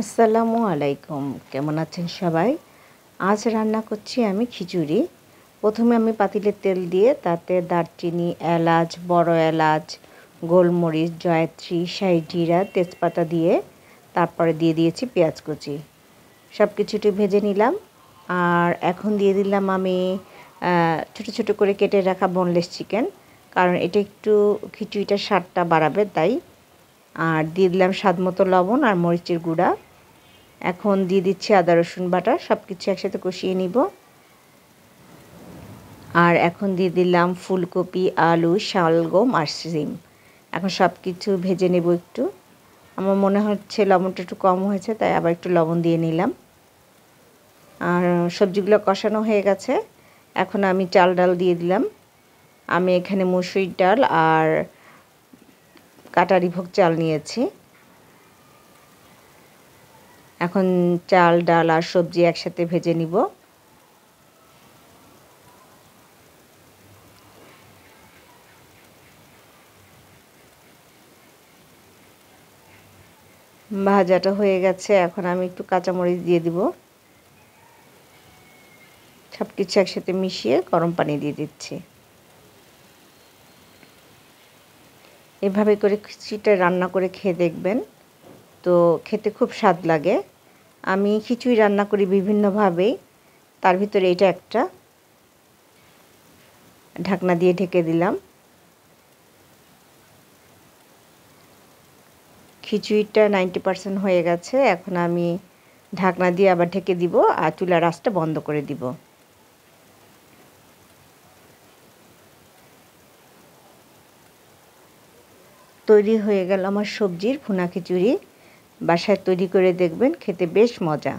আসসালামু আলাইকুম, কেমন আছেন সবাই? আজ রান্না করছি আমি খিচুড়ি। প্রথমে আমি পাতিলে তেল দিয়ে তাতে দারচিনি, এলাচ, বড় এলাচ, গোলমরিচ, জয়ত্রী, শাহি জিরা, তেজপাতা দিয়ে তারপরে দিয়ে দিয়েছি পেঁয়াজ কুচি। সব কিছুটি ভেজে নিলাম। আর এখন দিয়ে দিলাম আমি ছোটো ছোটো করে কেটে রাখা বোনলেস চিকেন, কারণ এটা একটু খিচুড়িটার স্বাদটা বাড়াবে তাই। আর দিয়ে দিলাম স্বাদ মতো লবণ আর মরিচের গুঁড়া। এখন দিয়ে দিচ্ছি আদা রসুন বাটা, সব কিছু একসাথে কষিয়ে নিব। আর এখন দিয়ে দিলাম ফুলকপি, আলু, শালগম আর সিম। এখন সব কিছু ভেজে নেব একটু। আমার মনে হচ্ছে লবণটা একটু কম হয়েছে, তাই আবার একটু লবণ দিয়ে নিলাম। আর সবজিগুলো কষানো হয়ে গেছে। এখন আমি চাল ডাল দিয়ে দিলাম। আমি এখানে মসুরির ডাল আর কাটারি ভোগ চাল নিয়েছি। এখন চাল ডাল আর সবজি একসাথে ভেজে নিব। ভাজাটা হয়ে গেছে, এখন আমি একটু কাঁচামরিচ দিয়ে দিব। সব কিছু একসাথে মিশিয়ে গরম পানি দিয়ে দিচ্ছি। এভাবে করে খিচুড়িটা রান্না করে খেয়ে দেখবেন, তো খেতে খুব স্বাদ লাগে। আমি খিচুড়ি রান্না করি বিভিন্নভাবেই, তার ভিতরে এটা একটা। ঢাকনা দিয়ে ঢেকে দিলাম। খিচুড়িটা 90% হয়ে গেছে। এখন আমি ঢাকনা দিয়ে আবার ঢেকে দিব আর চুলার আঁচটা বন্ধ করে দিব। তৈরি হয়ে গেল আমার সবজির ভুনা খিচুড়ি। বাসায় তৈরি করে দেখবেন, খেতে বেশ মজা।